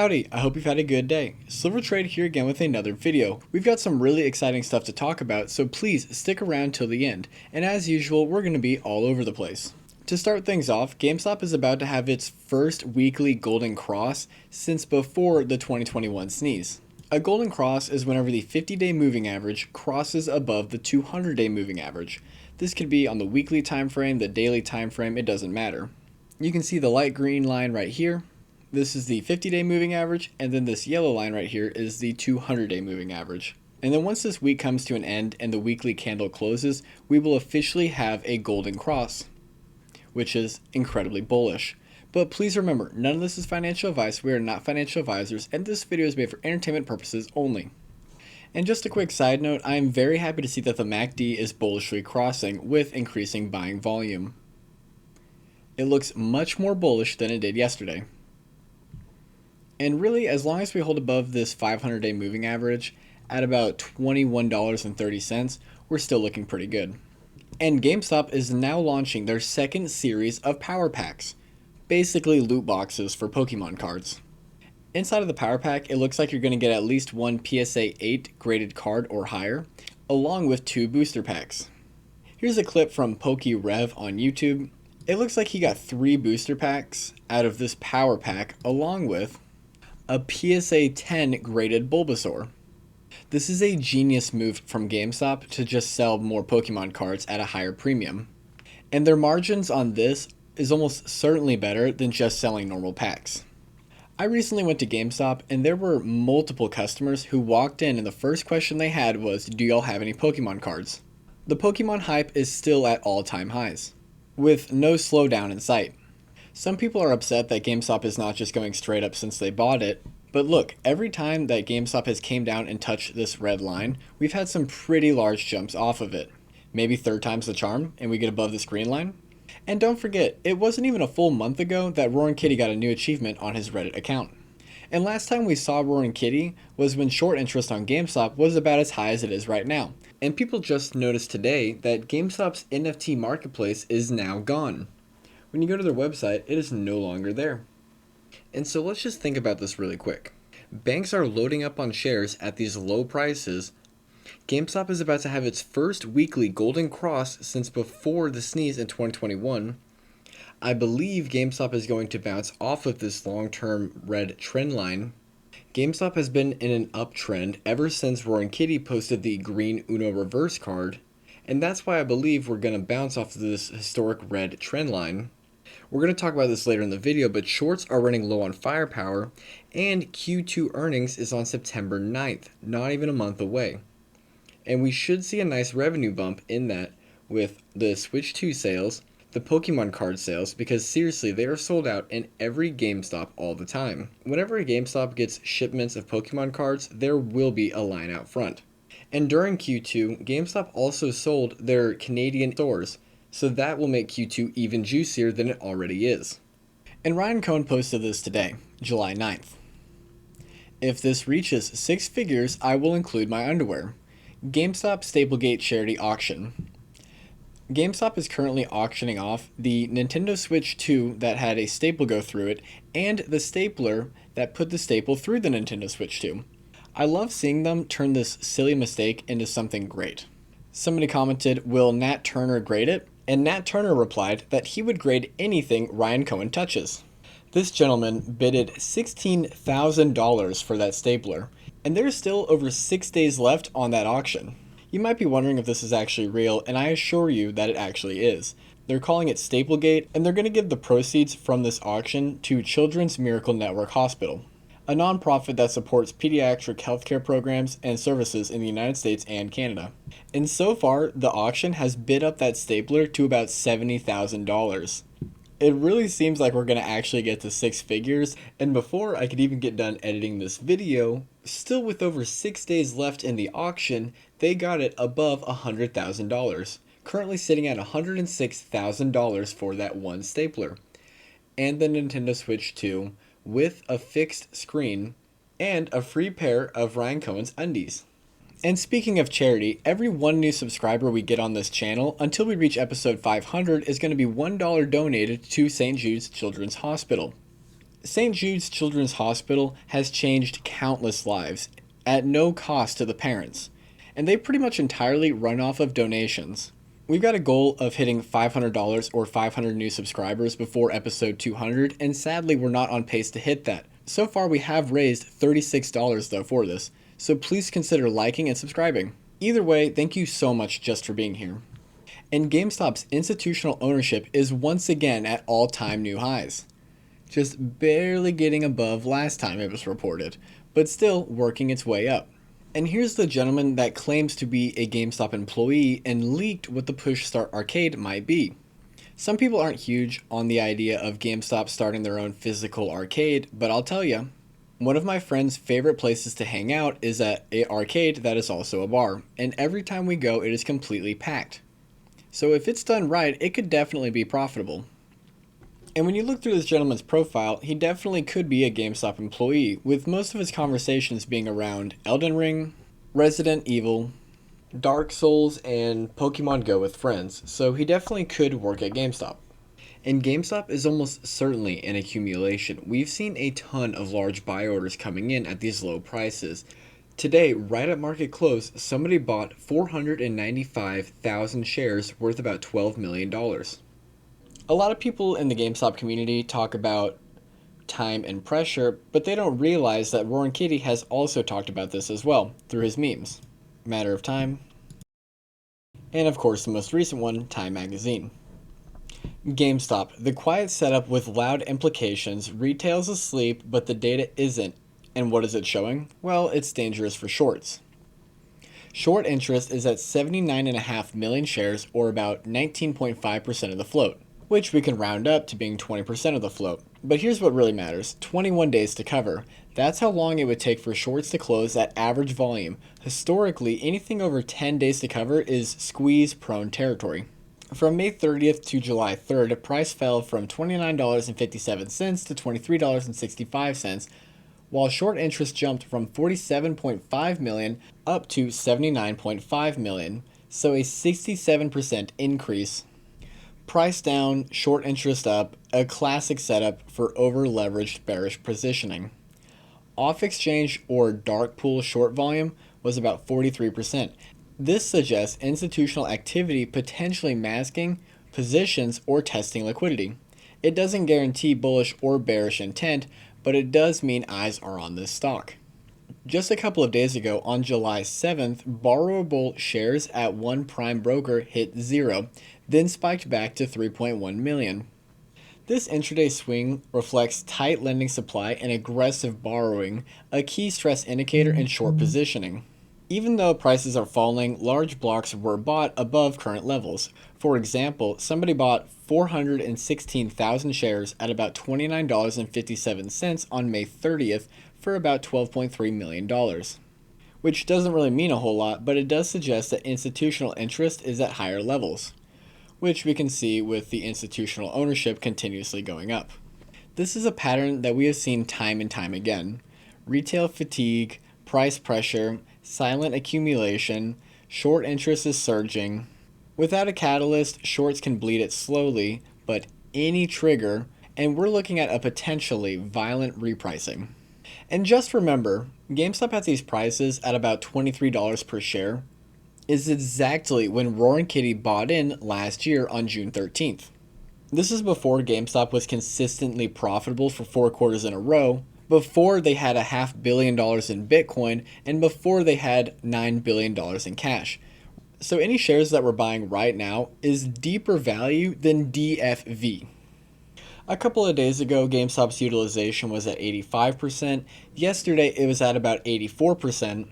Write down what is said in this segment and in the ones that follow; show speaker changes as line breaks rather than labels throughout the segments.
Howdy, I hope you've had a good day. Silver Trade here again with another video. We've got some really exciting stuff to talk about, so please stick around till the end. And as usual, we're going to be all over the place. To start things off, GameStop is about to have its first weekly Golden Cross since before the 2021 sneeze. A Golden Cross is whenever the 50-day moving average crosses above the 200-day moving average. This could be on the weekly time frame, the daily time frame, it doesn't matter. You can see the light green line right here. This is the 50-day moving average, and then this yellow line right here is the 200-day moving average. And then once this week comes to an end and the weekly candle closes, we will officially have a Golden Cross, which is incredibly bullish. But please remember, none of this is financial advice, we are not financial advisors, and this video is made for entertainment purposes only. And just a quick side note, I am very happy to see that the MACD is bullishly crossing with increasing buying volume. It looks much more bullish than it did yesterday. And really, as long as we hold above this 500-day moving average at about $21.30, we're still looking pretty good. And GameStop is now launching their second series of power packs, basically loot boxes for Pokemon cards. Inside of the power pack, it looks like you're going to get at least one PSA 8 graded card or higher, along with 2 booster packs. Here's a clip from PokeRev on YouTube. It looks like he got 3 booster packs out of this power pack, along with a PSA 10 graded Bulbasaur. This is a genius move from GameStop to just sell more Pokemon cards at a higher premium. And their margins on this is almost certainly better than just selling normal packs. I recently went to GameStop and there were multiple customers who walked in and the first question they had was, "Do y'all have any Pokemon cards?" The Pokemon hype is still at all-time highs, with no slowdown in sight. Some people are upset that GameStop is not just going straight up since they bought it, but look, every time that GameStop has came down and touched this red line, we've had some pretty large jumps off of it. Maybe third time's the charm, and we get above this green line. And don't forget, it wasn't even a full month ago that Roaring Kitty got a new achievement on his Reddit account. And last time we saw Roaring Kitty was when short interest on GameStop was about as high as it is right now. And people just noticed today that GameStop's NFT marketplace is now gone. When you go to their website, it is no longer there. And so let's just think about this really quick. Banks are loading up on shares at these low prices. GameStop is about to have its first weekly Golden Cross since before the sneeze in 2021. I believe GameStop is going to bounce off of this long-term red trend line. GameStop has been in an uptrend ever since Roaring Kitty posted the green Uno reverse card, and that's why I believe we're going to bounce off of this historic red trend line. We're going to talk about this later in the video, but shorts are running low on firepower, and Q2 earnings is on September 9th, not even a month away. And we should see a nice revenue bump in that with the Switch 2 sales, the Pokemon card sales, because seriously, they are sold out in every GameStop all the time. Whenever a GameStop gets shipments of Pokemon cards, there will be a line out front. And during Q2, GameStop also sold their Canadian stores, so that will make Q2 even juicier than it already is. And Ryan Cohen posted this today, July 9th. "If this reaches 6 figures, I will include my underwear. GameStop Staplegate Charity Auction." GameStop is currently auctioning off the Nintendo Switch 2 that had a staple go through it, and the stapler that put the staple through the Nintendo Switch 2. I love seeing them turn this silly mistake into something great. Somebody commented, "Will Nat Turner grade it?" And Nat Turner replied that he would grade anything Ryan Cohen touches. This gentleman bidded $16,000 for that stapler, and there's still over 6 days left on that auction. You might be wondering if this is actually real, and I assure you that it actually is. They're calling it Staplegate, and they're going to give the proceeds from this auction to Children's Miracle Network Hospital, a nonprofit that supports pediatric healthcare programs and services in the United States and Canada. And so far, the auction has bid up that stapler to about $70,000. It really seems like we're going to actually get to 6 figures, and before I could even get done editing this video, still with over 6 days left in the auction, they got it above $100,000, currently sitting at $106,000 for that one stapler. And the Nintendo Switch 2, with a fixed screen, and a free pair of Ryan Cohen's Undys. And speaking of charity, every one new subscriber we get on this channel, until we reach episode 500, is going to be $1 donated to St. Jude's Children's Hospital. St. Jude's Children's Hospital has changed countless lives at no cost to the parents, and they pretty much entirely run off of donations. We've got a goal of hitting $500 or 500 new subscribers before episode 200, and sadly we're not on pace to hit that. So far we have raised $36 though for this, so please consider liking and subscribing. Either way, thank you so much just for being here. And GameStop's institutional ownership is once again at all-time new highs. Just barely getting above last time it was reported, but still working its way up. And here's the gentleman that claims to be a GameStop employee and leaked what the Push Start Arcade might be. Some people aren't huge on the idea of GameStop starting their own physical arcade, but I'll tell you, one of my friend's favorite places to hang out is at an arcade that is also a bar, and every time we go it is completely packed. So if it's done right, it could definitely be profitable. And when you look through this gentleman's profile, he definitely could be a GameStop employee, with most of his conversations being around Elden Ring, Resident Evil, Dark Souls, and Pokemon Go with friends, so he definitely could work at GameStop. And GameStop is almost certainly an accumulation. We've seen a ton of large buy orders coming in at these low prices. Today, right at market close, somebody bought 495,000 shares worth about $12 million. A lot of people in the GameStop community talk about time and pressure, but they don't realize that Roaring Kitty has also talked about this as well through his memes. Matter of Time, and of course the most recent one, Time Magazine. GameStop, the quiet setup with loud implications, retail's asleep, but the data isn't. And what is it showing? Well, it's dangerous for shorts. Short interest is at 79.5 million shares, or about 19.5% of the float, which we can round up to being 20% of the float. But here's what really matters, 21 days to cover. That's how long it would take for shorts to close at average volume. Historically, anything over 10 days to cover is squeeze-prone territory. From May 30th to July 3rd, price fell from $29.57 to $23.65, while short interest jumped from 47.5 million up to 79.5 million, so a 67% increase. Price down, short interest up, a classic setup for over-leveraged bearish positioning. Off-exchange or dark pool short volume was about 43%. This suggests institutional activity potentially masking positions or testing liquidity. It doesn't guarantee bullish or bearish intent, but it does mean eyes are on this stock. Just a couple of days ago, on July 7th, borrowable shares at one prime broker hit zero, then spiked back to 3.1 million. This intraday swing reflects tight lending supply and aggressive borrowing, a key stress indicator in short positioning. Even though prices are falling, large blocks were bought above current levels. For example, somebody bought 416,000 shares at about $29.57 on May 30th for about $12.3 million. Which doesn't really mean a whole lot, but it does suggest that institutional interest is at higher levels, which we can see with the institutional ownership continuously going up. This is a pattern that we have seen time and time again. Retail fatigue, price pressure, silent accumulation, short interest is surging. Without a catalyst, shorts can bleed it slowly, but any trigger, and we're looking at a potentially violent repricing. And just remember, GameStop at these prices at about $23 per share is exactly when Roaring Kitty bought in last year on June 13th. This is before GameStop was consistently profitable for 4 quarters in a row, before they had $500 million in Bitcoin, and before they had $9 billion in cash. So any shares that we're buying right now is deeper value than DFV. A couple of days ago, GameStop's utilization was at 85%. Yesterday, it was at about 84%.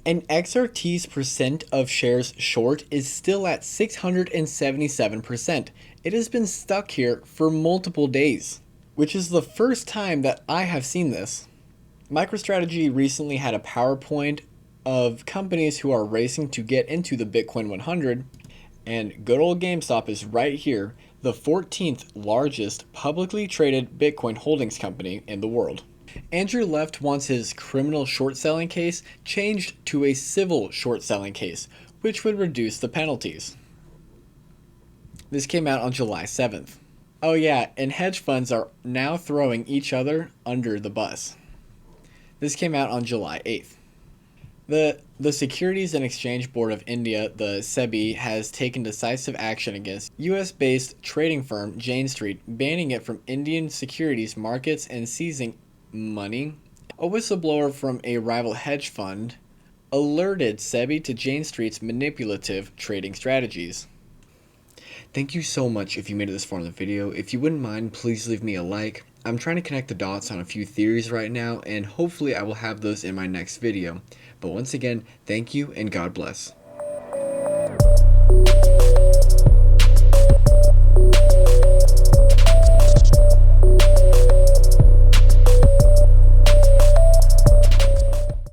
And XRT's percent of shares short is still at 677%. It has been stuck here for multiple days, which is the first time that I have seen this. MicroStrategy recently had a PowerPoint of companies who are racing to get into the Bitcoin 100, and good old GameStop is right here, the 14th largest publicly traded Bitcoin holdings company in the world. Andrew Left wants his criminal short selling case changed to a civil short selling case, which would reduce the penalties. This came out on July 7th. Oh yeah, and hedge funds are now throwing each other under the bus. This came out on July 8th. The Securities and Exchange Board of India, the SEBI, has taken decisive action against US-based trading firm Jane Street, banning it from Indian securities markets and seizing money. A whistleblower from a rival hedge fund alerted SEBI to Jane Street's manipulative trading strategies. Thank you so much if you made it this far in the video. If you wouldn't mind, please leave me a like. I'm trying to connect the dots on a few theories right now, and hopefully I will have those in my next video. But once again, thank you and God bless.